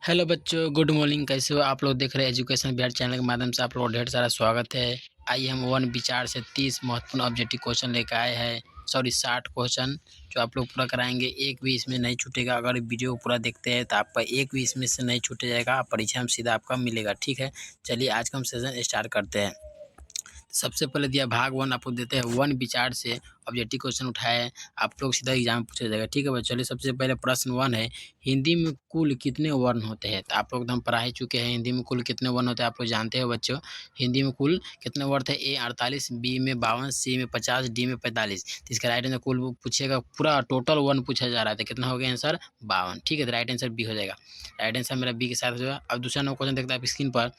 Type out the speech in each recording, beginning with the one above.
Hello बच्चों, good morning. कैसे हो आप लोग? देख रहे हैं एजुकेशन बिहार चैनल के माध्यम से आप लोगों का ढेर सारा स्वागत है। आइए हम वन विचार से 30 महत्वपूर्ण ऑब्जेक्टिव क्वेश्चन लेकर आए हैं। सॉरी 60 क्वेश्चन जो आप लोग पूरा कराएंगे। एक भी इसमें नहीं छूटेगा। अगर वीडियो पूरा देखते हैं तो आपका एक भी इसमें से नहीं छूट जाएगा। परीक्षा में सीधा आपका मिलेगा। ठीक है, चलिए आज का हम सेशन स्टार्ट करते हैं। सबसे पहले दिया भाग वन, आपको देते हैं वन विचार से ऑब्जेक्टिव क्वेश्चन उठाए, आप लोग सीधा एग्जाम में पूछा जाएगा। ठीक है भाई, चलिए सबसे पहले प्रश्न वन है, हिंदी में कुल कितने वर्ण होते हैं? तो आप लोग एकदम पढ़ा ही चुके हैं, हिंदी में कुल कितने वर्ण होते हैं आप लोग जानते हो बच्चों। हिंदी में कुल कितने वर्ण थे? ए 48, बी में 52, सी में 50, डी में 45। तो इसका राइट आंसर कुल पूछेगा, पूरा टोटल वर्ण पूछा जा रहा है, तो कितना हो गया आंसर? 52। ठीक है, तो राइट आंसर बी हो जाएगा। राइट आंसर मेरा बी के साथ हो जाएगा। अब दूसरा नंबर क्वेश्चन देखते हैं आप स्क्रीन पर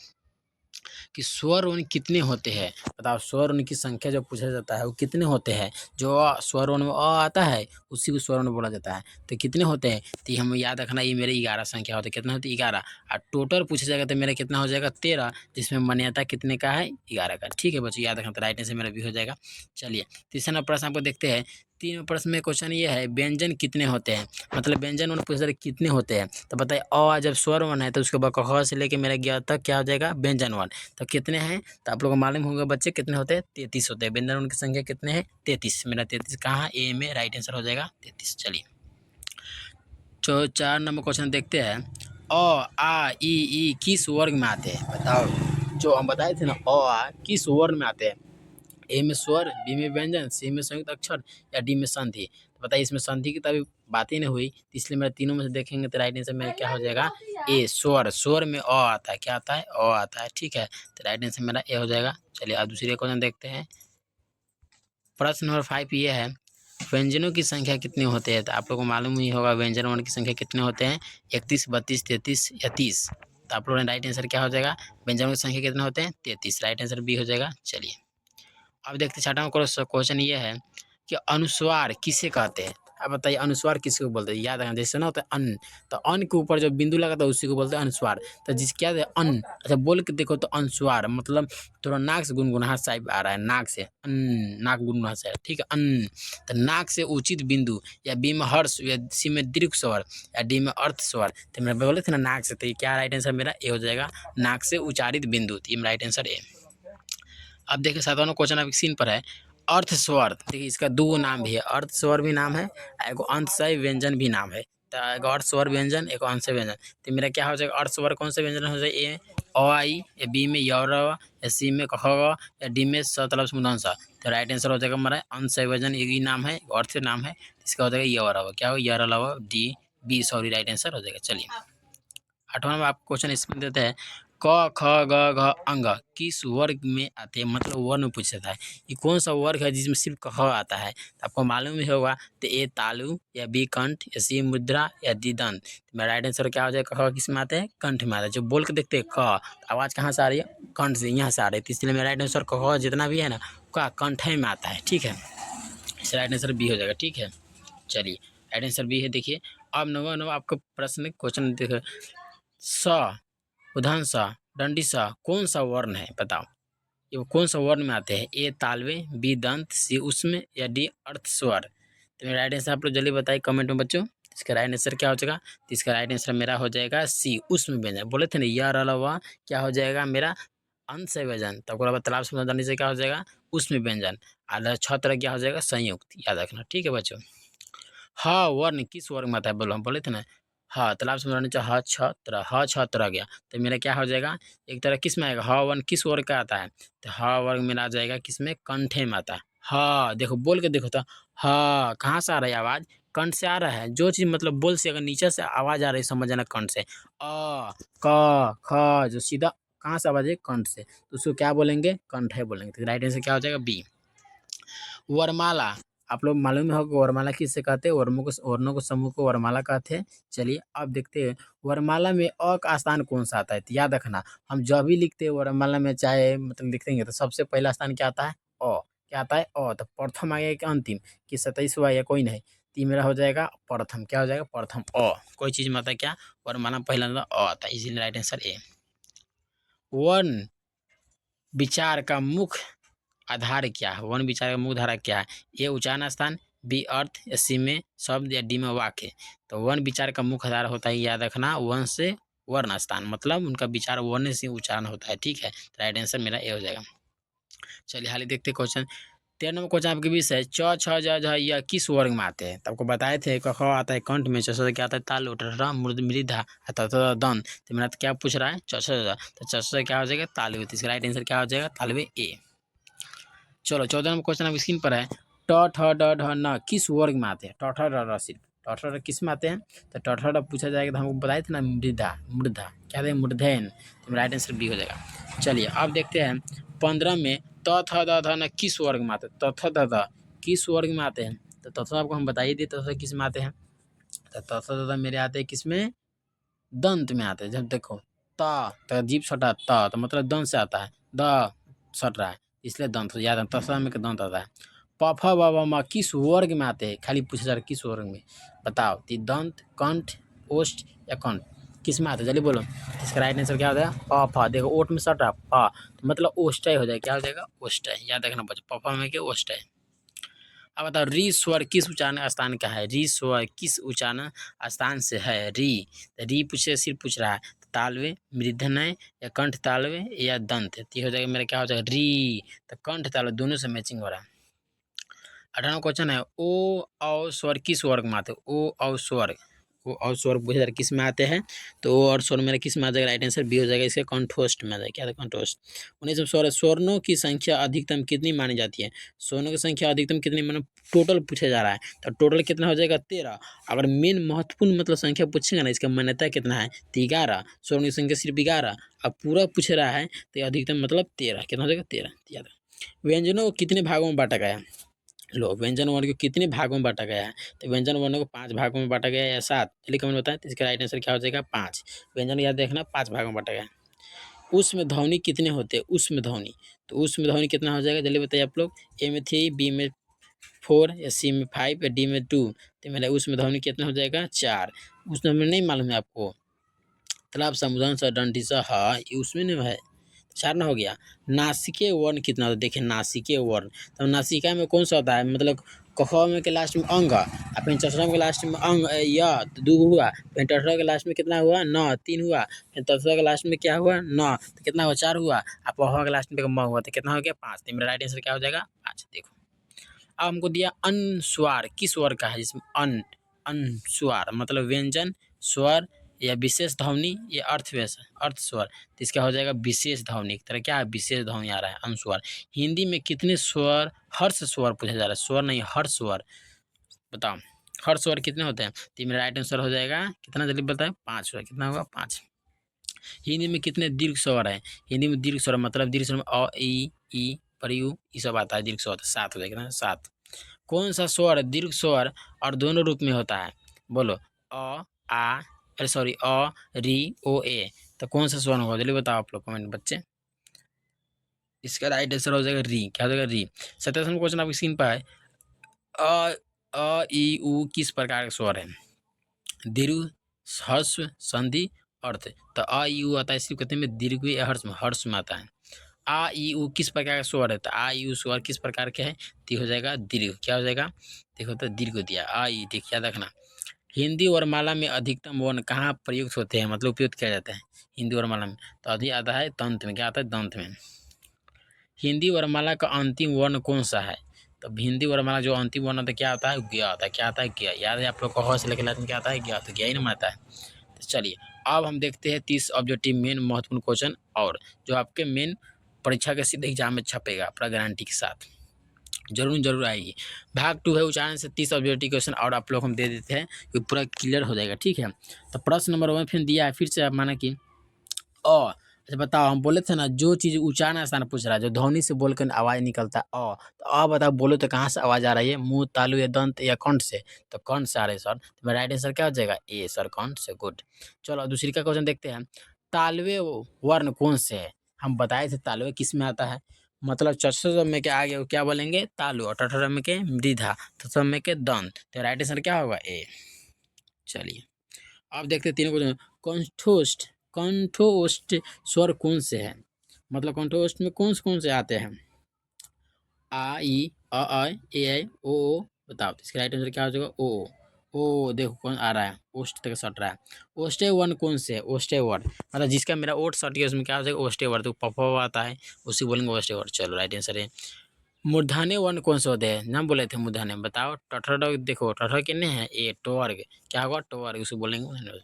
कि स्वर वर्ण कितने होते हैं? बताओ, स्वर वर्ण की संख्या जो पूछा जाता है वो कितने होते हैं? जो स्वर वर्ण में अ आता है उसी को स्वर वर्ण बोला जाता है। तो कितने होते हैं? तो ये हमें याद रखना, ये मेरे 11 संख्या होते हैं। कितना होते हैं? 11। और टोटल पूछा जाएगा तो मेरा कितना हो जाएगा? 13, जिसमें मान्यता कितने का है? 11 का। ठीक है बच्चों, याद रखना। तो राइट आंसर मेरा भी हो जाएगा। चलिए तीसरा नंबर प्रश्न आपको देखते हैं। 3 प्रश्न में क्वेश्चन ये है, व्यंजन कितने होते हैं? मतलब व्यंजन वर्ण पूछा जाएगा कितने होते हैं। तो बताइए, अ जब स्वर वर्ण है तो उसके बाद क से लेके मेरा 11 तक क्या हो जाएगा? व्यंजन वर्ण। तो कितने हैं? तो आप लोगों को मालूम होगा बच्चे कितने होते हैं? 33 होते हैं। व्यंजन उनकी संख्या कितने हैं? 33। मेरा 33 कहाँ है? ए में राइट आंसर हो जाएगा 33। चलिए तो 4 नंबर क्वेश्चन देखते हैं। अ आ ई किस वर्ग में आते हैं? बताओ, जो हम बताए थे ना, अ आ किस वर्ग में आते हैं? ए में स्वर, बी में व्यंजन, सी में संयुक्त अक्षर या डी में संधि। तो बताइए, इसमें संधि की तो अभी बात ही नहीं हुई, तो इसलिए मेरा तीनों में से देखेंगे तो राइट आंसर मेरा क्या हो जाएगा? ए स्वर। स्वर में अ आता है, क्या आता है? अ आता है। ठीक है, तो राइट आंसर मेरा ए हो जाएगा। चलिए अब दूसरे क्वेश्चन देखते हैं। प्रश्न नंबर 5 ये है, व्यंजनों की संख्या कितने होते हैं? तो आप लोगों को मालूम ही होगा व्यंजन वर्ण की संख्या कितने होते हैं? 31, 32, 33 या 30। तो आप लोगों ने राइट आंसर क्या हो जाएगा? व्यंजनों की संख्या कितने होते हैं? 33। राइट आंसर बी हो जाएगा। चलिए अब देखते हैं छठा क्वेश्चन ये है कि अनुस्वार किसे कहते हैं? अब बताइए, अनुस्वार किसको बोलते हैं? याद रखना, जैसे ना होता है अन्न, तो अन्न के ऊपर जो बिंदु लगा था उसी को बोलते हैं अनुस्वार। तो जिस क्या है अन्न, अच्छा बोल के देखो तो अनुस्वार मतलब थोड़ा नाक से गुनगुनाहट टाइप आ रहा है, नाक से अन्न, नाक गुनगुनाहट से, ठीक है अन्न। तो नाक से उचित बिंदु, या बी में हर्ष, या सी में दीर्घ स्वर, या डी में अर्थ स्वर। तो मैं बोले थे ना नाक से, तो ये क्या राइट आंसर मेरा ए हो जाएगा? नाक से उच्चारित बिंदु। तो ये राइट आंसर ए। अब देखिए सातवां क्वेश्चन आपकी स्क्रीन पर है, अर्थ स्वर। देखिए इसका दो नाम भी है, अर्थ स्वर भी नाम है, एगो अंतशय व्यंजन भी नाम है। तो एगो अर्थ स्वर व्यंजन, एक अंश व्यंजन। तो मेरा क्या हो जाएगा? अर्थ स्वर कौन सा व्यंजन हो जाएगा? ए अ आई, या बी में य र, या सी में क ख ग, या डी में स तलब मुदन सा। तो राइट आंसर हो जाएगा हमारा अंशय व्यंजन, एक ही नाम है, अर्थ नाम है। इसका हो जाएगा य र, क्या हो? य र लव डी बी, सॉरी राइट आंसर हो जाएगा। चलिए 8वां में आपको क्वेश्चन इसमें देते हैं, क ख ग घ अंग किस वर्ग में आते हैं? मतलब वर्ण में पूछा था, ये कौन सा वर्ग है जिसमें सिर्फ क आता है? तो आपको मालूम ही होगा, तो ए तालु, या बी कंठ, या सी मुद्रा, या डी दंत। तो मेरा राइट आंसर क्या हो जाएगा? क किस में आते हैं? कंठ में आता है। जो बोल के देखते हैं क, आवाज़ कहाँ से आ रही है? कंठ से, यहाँ से आ रही है। तो इसलिए मेरा राइट आंसर क जितना भी है ना, का कंठ में आता है। ठीक है, इसका राइट आंसर बी हो जाएगा। ठीक है, चलिए राइट आंसर बी है। देखिए अब नवा आपका प्रश्न क्वेश्चन देखो, स उदाहरण सा दंडी सा कौन सा वर्ण है? बताओ, ये कौन सा वर्ण में आते हैं? ए तालवे, बी दंत, सी उसमें, या डी अर्थ स्वर। तो मेरा राइट आंसर आप लोग जल्दी बताइए कमेंट में बच्चों। इसका राइट आंसर क्या हो जाएगा? तो इसका राइट आंसर मेरा हो जाएगा सी उसमें व्यंजन। बोले थे ना यार अलावा क्या हो जाएगा मेरा? अंत से व्यंजन। तब तो तालाब से दंडी से क्या हो जाएगा? उसमें व्यंजन। आधा छत्र क्या हो जाएगा? संयुक्त। याद रखना। ठीक है बच्चों। हाँ वर्ण किस वर्ग में आता है? बोलो, हम बोले थे ना हाँ, तालाब से नीचे ह छत्र, ह छत्र आ गया, तो मेरा क्या हो जाएगा? एक तरह किस में आएगा? ह वर्ण किस वर्ग का आता है? तो ह वर्ग में आ जाएगा किसमें? कंठे में आता है। हाँ देखो, बोल के देखो तो, हाँ कहाँ से आ रहा है आवाज़? कंठ से आ रहा है। जो चीज़ मतलब बोल से अगर नीचे से आवाज़ आ रही है समझ जाना कंठ से। क ख जो सीधा कहाँ से आवाज़ है? कंठ से, तो उसको क्या बोलेंगे? कंठे बोलेंगे। तो राइट आंसर क्या हो जाएगा? बी। वरमाला, आप लोग मालूम है होगा वरमाला किससे कहते हैं? वर्णों को समूह को वरमाला कहते हैं। चलिए अब देखते हैं वरमाला में अ का स्थान कौन सा आता है? तो याद रखना, हम जब भी लिखते हैं वरमाला में, चाहे मतलब लिखेंगे तो सबसे पहला स्थान क्या आता है? अ। क्या आता है? अ। तो प्रथम आ गया कि अंतिम, कि 27वां या कोई नहीं, तो ये मेरा हो जाएगा प्रथम। क्या हो जाएगा? प्रथम अ। कोई चीज़ में आता है क्या? वरमाला में पहला अ आता है, इसीलिए राइट आंसर ए। वर्ण विचार का मुख्य आधार क्या है? वन विचार का मुख्य धारा क्या है? ए उच्चारण स्थान, बी अर्थ, या सी में शब्द, या डी में वाक्य। तो वन विचार का मुख्य आधार होता है, याद रखना, वन से वर्ण स्थान, मतलब उनका विचार वर्ण से उच्चारण होता है। ठीक है, तो राइट आंसर मेरा ए हो जाएगा। चलिए हाल ही देखते क्वेश्चन। 13 नंबर क्वेश्चन आपके बीच है, च छ ज झ य किस वर्ग में आते हैं? तो आपको बताए थे क ख आता है कंठ में, च से क्या आता है तालु, ट र मृदा, त दंत। तो मेरा क्या पूछ रहा है, च छ ज, तो च से क्या हो जाएगा तालु, तो इसका राइट आंसर क्या हो जाएगा तालु ए। चलो 14 नंबर क्वेश्चन आप स्क्रीन पर है, ट ठ ड ढ न किस वर्ग में आते हैं? ट ठ ड ढ सिर्फ ट ठ ड किस में आते हैं? तो ट ठ ड पूछा जाएगा तो हमको बताए थे ना मृदा, मृदा क्या है मूर्धन, तो राइट आंसर बी हो जाएगा। चलिए अब देखते हैं 15 में त थ द ध न किस वर्ग में आते हैं? त थ द ध किस वर्ग में आते हैं? तो त थ आपको हम बता ही दिए त थ किस में आते हैं। तो त थ द ध मेरे आते हैं किस में? दंत में आते हैं। जब देखो त तो जीभ सटा त तो मतलब दंत से आता है, द सट रहा है इसलिए दंत हो याद है, तसा में के दंत आता है। प फ ब भ म किस वर्ग में आते हैं? खाली पूछा जा रहा है किस वर्ग में, बताओ। ती दंत, कंठ, ओष्ठ या कंठ किस में आते हैं? जल्दी बोलो। इसका राइट आंसर क्या हो जाएगा? प फ, देखो ओठ में सट रहा प, तो मतलब ओष्ठ हो जाएगा। क्या हो जाएगा? ओष्ठ। याद रखना बच्चों, प फ में के ओष्ठ। अब बताओ री स्वर किस उच्चारण स्थान का है? री स्वर किस उच्चारण स्थान से है? री, तो री पूछे सिर्फ पूछ रहा है, तालवे, मूर्धन्य या कंठ तालवे या दंत, तो ये हो जाएगा मेरा क्या हो जाएगा री, तो कंठ तालवे दोनों से मैचिंग हो रहा है। 18वां क्वेश्चन है, ओ औ स्वर किस वर्ग में आते हैं? ओ औ स्वर, ओ और स्वर पूछा जा रहा है किस में आते हैं? तो ओ और स्वर मेरा किस में आ जाएगा? राइट आंसर बी हो जाएगा, इसका कंठोष्ठ में आ जाएगा। क्या था? कंठोष्ठ। 19 स्वर, स्वर्णों की संख्या अधिकतम कितनी मानी जाती है? स्वर्णों की संख्या अधिकतम कितनी माने टोटल पूछा जा रहा है, तो टोटल कितना हो जाएगा? 13। अगर मेन महत्वपूर्ण मतलब संख्या पूछेगा ना, इसका मान्यता कितना है? तो 11। स्वर्णों की संख्या सिर्फ 11, अब पूरा पूछ रहा है तो अधिकतम मतलब 13, कितना हो जाएगा? 13। याद है। व्यंजनों को कितने भागों में बांटा गया है? लो, व्यंजन वर्ण को कितने भागों में बांटा गया है? तो व्यंजन वर्णों को 5 भागों में बांटा गया है या 7? चलिए कमेंट बताएं। तो इसका राइट आंसर क्या हो जाएगा? 5। व्यंजन याद देखना 5 भागों में बांटा गया है। उसमें ध्वनि कितने होते हैं? उसमें ध्वनि, तो उसमें ध्वनि कितना हो जाएगा? जल्दी बताइए आप लोग। ए में 3, बी में 4 या सी में 5 या डी में 2, तो मेरा उसमें ध्वनि कितना हो जाएगा? 4। उसमें हमें नहीं मालूम है आपको, तालाब समुद्र सा डंडी सा हा, ये उसमें नहीं है। 4 ना हो गया। नासिके वर्ण कितना होता है? देखिए नासिके वर्ण, तो नासिका में कौन सा होता है? मतलब कख में के लास्ट में अंग, और फिर चौथा के लास्ट में अंग या, तो 2 हुआ। फिर टठरा के लास्ट में कितना हुआ? न, 3 हुआ। फिर तसरा के लास्ट में क्या हुआ? न, तो कितना हुआ? 4 हुआ। और पहवा के लास्ट में म हुआ, तो कितना हो गया? 5। तो मेरा राइट आंसर क्या हो जाएगा? 5। देखो अब हमको दिया अनुस्वार किस वर्ग का है? जिसमें अनुस्वार मतलब व्यंजन, स्वर या विशेष ध्वनि या अर्थ स्वर, तो इसका हो जाएगा विशेष ध्वनि। एक तरह क्या है? विशेष ध्वनि आ रहा है अनुस्वार। हिंदी में कितने स्वर, हर्ष स्वर पूछा जा रहा है, स्वर नहीं हर्ष स्वर, बताओ हर्ष स्वर कितने होते हैं? तो मेरा राइट आंसर हो जाएगा कितना? जल्दी बताए। 5 स्वर, कितना होगा? 5। हिंदी में कितने दीर्घ स्वर है? हिंदी में दीर्घ स्वर मतलब दीर्घ स्वर में अ, ई, प्रयु ये सब आता है, दीर्घ स्वर 7 हो जाएगा। 7। कौन सा स्वर दीर्घ स्वर और दोनों रूप में होता है? बोलो। अ, आ, अरे सॉरी अ, री, ओ, ए, तो कौन सा स्वर होगा? जल्दी बताओ आप लोग कमेंट बच्चे। इसका राइट आंसर हो जाएगा री। क्या हो जाएगा? री। 27वां क्वेश्चन आपकी स्क्रीन पर है, अ, ई, उ किस प्रकार का स्वर है? दीर्घ, ह्रस्व, संधि, अर्थ। तो अ, ई, उ आता है सिर्फ कहते हैं दीर्घ या हर्ष में आता है। आ, ई, उ किस प्रकार का स्वर है? तो आ, ई, उ स्वर किस प्रकार के है? तो हो जाएगा दीर्घ। क्या हो जाएगा? देखो तो दीर्घ दिया आ, ई, देखिए याद रखना। हिंदी वर्णमाला में अधिकतम वर्ण कहाँ प्रयुक्त होते हैं, मतलब उपयोग किया जाता है हिंदी वर्णमाला में? तो अधिक आता है दंत में। क्या आता है? दंत में। हिंदी वर्णमाला का अंतिम वर्ण कौन सा है? तो हिंदी वर्णमाला जो अंतिम वर्ण होता है क्या आता है? ज्ञ आता है। क्या आता है? ज्ञ। याद है आप लोग को? ह से लेकर लास्ट में क्या आता है? ज्ञ। तो ज्ञ ही ना आता है। तो चलिए अब हम देखते हैं 30 ऑब्जेक्टिव मेन महत्वपूर्ण क्वेश्चन, और जो आपके मेन परीक्षा के सीधे एग्जाम में छपेगा अपना गारंटी के साथ, जरूर आएगी। भाग 2 है उच्चारण से 30 ऑब्जेक्टिव क्वेश्चन, और आप लोग हम दे देते हैं कि पूरा क्लियर हो जाएगा। ठीक है, तो प्रश्न नंबर 1 फिर दिया है, फिर से आप माना कि अ, अच्छा बताओ, हम बोले थे ना जो चीज़ उच्चारण स्थान पूछ रहा है, जो ध्वनि से बोलकर आवाज़ निकलता है तो बताओ बोलो तो कहाँ से आवाज़ आ रही है? मुँह, तालु या दंत या कंठ से? तो कंठ से आ रही है सर। तो मेरा राइट आंसर क्या हो जाएगा? ए सर, कंठ से। गुड। चलो दूसरी का क्वेश्चन देखते हैं। तालवे वर्ण कौन से है? हम बताए थे तालवे किस में आता है, मतलब चतुर्थ में के आगे क्या बोलेंगे? तालु, और टठर में के मृधा, तो में के दंत। तो राइट आंसर क्या होगा? ए। चलिए अब देखते हैं तीनों क्वेश्चन। कंठोष्ठ, कंठोष्ठ स्वर कौन से है? मतलब कंठोष्ठ में कौन से आते हैं? आ, ई, अ, ए, ऐ, ओ, बताओ। तो इसका राइट आंसर क्या हो जाएगा? ओ। ओ देखो कौन आ रहा है, ओस्ट तक सट रहा है। ओस्टे वन कौन से है? ओस्टे वर्ड मतलब जिसका मेरा ओट सट गया उसमें क्या हो जाएगा? ओस्टे वर्ड। तो पप्पा आता है उसी बोलेंगे ओस्टे वर्ड। चलो राइट आंसर है। मूर्धन्य वर्ण कौन से होते हैं? नाम बोले थे मूर्धन्य, बताओ। टठर देखो टठर कितने हैं? ए टवर्ग, क्या होगा? टवर्ग, उसे बोलेंगे मूर्धन्य।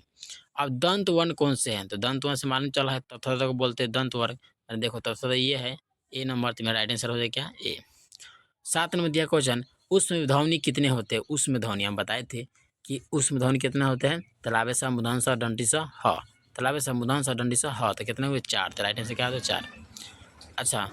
अब दंत वर्ण कौन से हैं? तो दंत वर्ण से मालूम चला है तथा को बोलते हैं दंत वर्ग। अरे देखो तथा ये है ए नंबर, तो मेरा राइट आंसर हो जाएगा क्या? ए। 7 नंबर दिया क्वेश्चन, उसमें ध्वनि कितने होते हैं? उसमें ध्वनि हम बताए थे कि उसमें ध्वनि कितना होते हैं? तलाबे सा मुधान सा दंडी सा ह, तलाबे सा मुधान सा दंडी सा ह, तो कितने हुए? 4। तो राइट आंसर क्या होता है? 4। अच्छा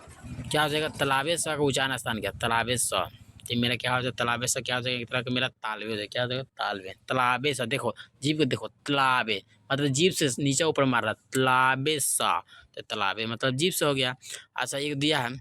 क्या हो जाएगा? तलाबे सा का उच्चारण स्थान क्या? तलाबे सा। तो मेरा क्या हो जाएगा? तलाबे सा क्या हो जाएगा? एक तरह का मेरा तालवे हो जाएगा। क्या हो जाएगा? तालवे। तलाबे सा देखो जीभ को देखो, तलाबे मतलब जीभ से नीचे ऊपर मार रहा, तलाबे सा, तो तलाबे मतलब जीभ से हो गया। अच्छा एक दिया है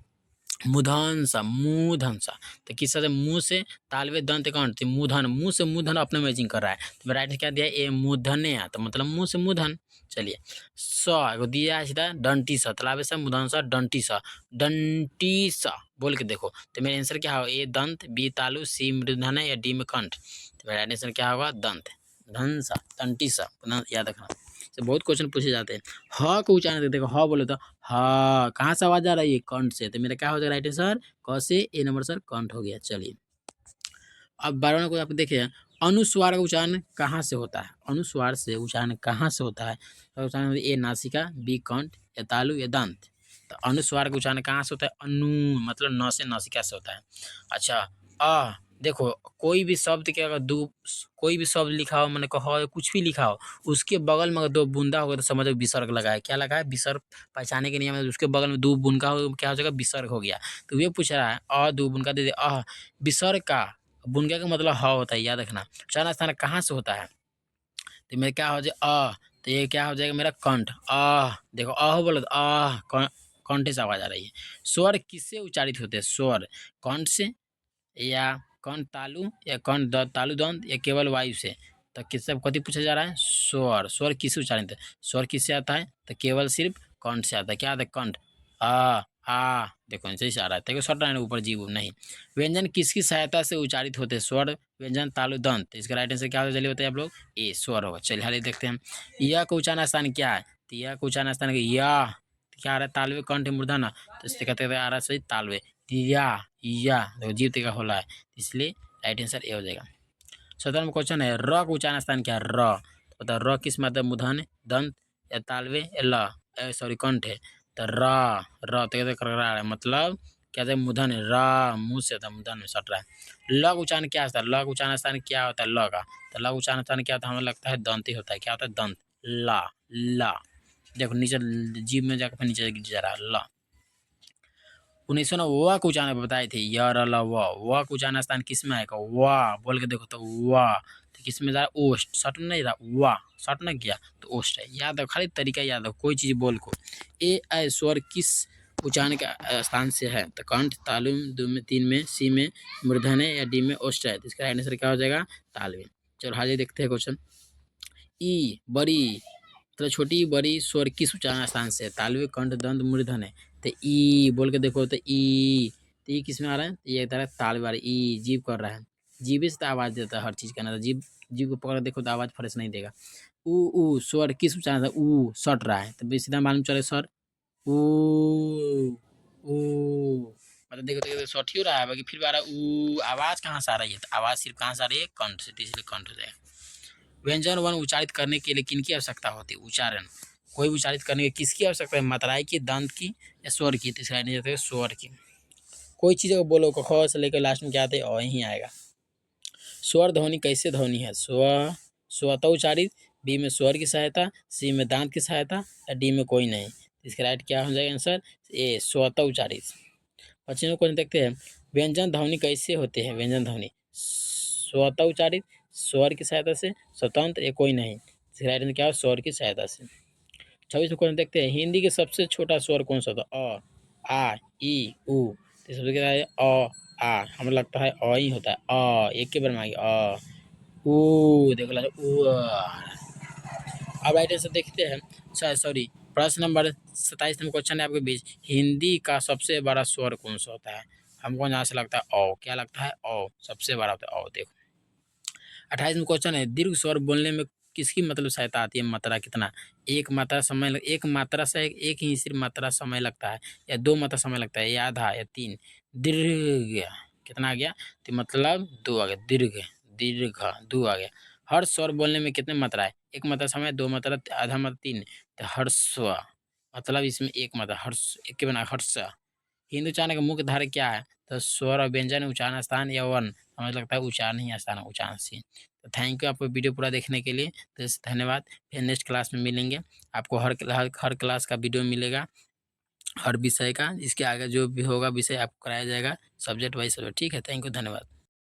मूधन मूधन सा, तो किस तरह से? मुंह से तालवे दंत कौन थे? मूधन, मुंह से मूधन अपने मैचिंग कर रहा है। तो राइट क्या दिया? ए मूधने है, तो मतलब मुंह से मूधन। चलिए स एगो दिया है सीधा डंटी सा, तालाबे सा मुधन सा डंटी सा, डंटी सा बोल के देखो। तो मेरा आंसर क्या होगा? ए दंत, बी तालु, सी मूर्धन्य या डी में कंठ। तो मेरा आंसर क्या होगा? दंत, धन सा, डंटी सा, याद रखना। से बहुत क्वेश्चन पूछे जाते हैं। ह को उच्चारण देखो, ह बोले तो हाँ कहाँ से आवाज आ रही है? कंठ से। तो मेरा क्या हो जाएगा राइट आंसर? क से ए नंबर सर कंठ हो गया। चलिए अब 12वां को आप देखिए, अनुस्वार का उच्चारण कहाँ से होता है? अनुस्वार से उच्चारण कहाँ से होता है? तो उच्चारण ए नासिका, बी कंठ, या तालु, या दांत। तो अनुस्वार का उच्चारण कहाँ से होता है? अनु मतलब न से नासिका से होता है। अच्छा अ देखो कोई भी शब्द के अगर दो, कोई भी शब्द लिखा हो, मैंने कहा कुछ भी लिखा हो, उसके बगल में अगर दो बूंदा होगा तो समझो विसर्ग लगा है। क्या लगा है? विसर्ग। पहचाने के नियम है, उसके बगल में दो बूंदा हो क्या हो जाएगा? विसर्ग हो गया। तो ये पूछ रहा है अ दो बूंदा दे दे अ, विसर्ग का बुनगा का मतलब ह होता है, याद रखना। उच्चारण स्थान कहाँ से होता है? तो मेरा क्या हो जाए? तो ये क्या हो जाएगा मेरा? कंठ। देखो हो बोलो तो कंठ से आवाज आ रही है। स्वर किससे उच्चारित होते हैं? स्वर कंठ से, या कंठ तालु, या कंठ तालु दंत, या केवल वायु से। तो किससे कथी पूछा जा रहा है? स्वर। स्वर किससे उच्चारित है? स्वर किससे आता है? तो केवल सिर्फ कंठ से आता है। क्या आता है? कंठ। देखो ऐसे ही आ रहा है, देखो शॉर्ट लाइन ऊपर जीव नहीं। व्यंजन किसकी सहायता से उच्चारित होते हैं? स्वर, व्यंजन, तालु, दंत। इसका राइट आंसर क्या होगा? चलिए बताइए आप लोग। ए स्वर होगा। चलिए हाल देखते हैं। यह का उच्चारण स्थान क्या है? तो यह का उच्चारण स्थान या क्या आ रहा है? तालवे, कंठ, मूर्धन्य। तो इससे कहते हैं आ रहा है सही तालवे। या देखो जीव का होला है, इसलिए राइट आंसर ए हो जाएगा। 17वां क्वेश्चन है, र का उच्चारण स्थान क्या है? र तो बताओ र किस मतलब? मूर्धन्य, दंत, या तालवे, या ल सॉरी कंठ है। तो र तो कर रहा है मतलब क्या था? मूर्धन्य। र मुंह से था, मूर्धन्य सट रहा है। ल का उच्चारण क्या होता है? ल का उच्चारण स्थान क्या होता है? ल का तो ल का उच्चारण स्थान क्या होता है? हमें लगता है दंत ही होता है। क्या होता है? दंत। ला देखो नीचे जीभ में जाकर फिर नीचे गिर जा रहा है। ल 1900 व का उच्चारण बताए थे। य र ल व का उच्चारण स्थान किस में आएगा? वाह बोल के देखो तो वाह, तो किस में जा रहा? ओस्ट। सट नहीं रहा, वाह सट न गया तो ओस्ट है। याद रखो, खाली तरीका याद रखो, कोई चीज बोल को। ए स्वर किस उच्चारण का स्थान से है? तो कंठ, तालु, 2 में, 3 में, सी में मूर्धन्य, या डी में ओस्ट है। तो इसका राइट आंसर क्या हो जाएगा? तालवे। चलो हाजिर देखते हैं क्वेश्चन। ई बड़ी मतलब छोटी बड़ी स्वर किस उच्चारण स्थान से? तालवे, कंठ, दंत, मूर्धन्य। तो ई बोल के देखो तो ई किस में आ रहा है? ये तरह तालवे आ रहा है। ई जीभ कर रहा है, जीभ से तो आवाज देता है हर चीज का ना। तो जीभ जीभ को पकड़ देखो तो आवाज फ्रेश नहीं देगा। ऊ स्वर किस उच्चारण से? ऊ सट रहा है, तो सीधा मालूम चले सर ऊ ऊ मतलब देखो तो सट ही हो रहा है, बाकी फिर आ रहा है ऊ। आवाज कहाँ से आ रही है? तो आवाज सिर्फ कहाँ से आ रही है? कंठ से, तो इसलिए कंठ हो जाएगा। व्यंजन वर्ण उच्चारित करने के लिए किनकी आवश्यकता होती है? उच्चारण कोई भी उच्चारित करने की किसकी आवश्यकता है? मात्राई की, दंत की, या स्वर की? तो इसका नहीं जाते स्वर की। कोई चीज को बोलो ख से लेकर लास्ट में क्या आते हैं? ही आएगा। स्वर ध्वनि कैसे ध्वनि है? स्वतः उच्चारित, बी में स्वर की सहायता, सी में दांत की सहायता, या डी में कोई नहीं। इसका राइट क्या हो जाएगा आंसर? ए स्वतः उच्चारित। 25वां क्वेश्चन देखते हैं, व्यंजन ध्वनि कैसे होते हैं? व्यंजन ध्वनि स्वतः उच्चारित, स्वर की सहायता से, स्वतंत्र, या कोई नहीं। इसका राइट आंसर क्या हो? स्वर की सहायता से। 26वां क्वेश्चन देखते हैं, हिंदी के सबसे छोटा स्वर कौन सा होता है? आ ई उ। तो सबसे क्या है? हमें लगता है ही होता है। एक के बार में आ गया देखो अब राइट आंसर देखते हैं। सॉरी प्रश्न नंबर 27 नंबर क्वेश्चन है आपके बीच, हिंदी का सबसे बड़ा स्वर कौन सा होता है? हमको यहाँ से लगता है क्या लगता है? सबसे बड़ा होता है देखो 28वां क्वेश्चन है, दीर्घ स्वर बोलने में किसकी मतलब सहायता आती है? मात्रा कितना? एक मात्रा से एक ही सिर्फ मात्रा समय लगता है, या 2 मात्रा समय लगता है, या आधा, या 3? दीर्घ कितना आ गया? तो मतलब 2 आ गया। दीर्घ 2 आ गया। हर्ष स्वर बोलने में कितने मात्रा है? 1 मात्रा समय, 2 मात्रा, आधा मात्रा, 3। तो हर्स्व मतलब इसमें 1 मात्रा, हर्ष एक के बना हर्ष। हिंदू उच्चारण का मुख्य धारा क्या है? तो स्वर और व्यंजन, उच्चारण स्थान या वर्ण? हमें लगता है उच्चारण ही स्थान है, उच्चारण से। तो थैंक यू आपको वीडियो पूरा देखने के लिए। तो धन्यवाद। फिर नेक्स्ट क्लास में मिलेंगे। आपको हर क्लास का वीडियो मिलेगा, हर विषय का। इसके आगे जो भी होगा विषय आपको कराया जाएगा, सब्जेक्ट वाइज सब्जेक्ट। ठीक है, थैंक यू, धन्यवाद।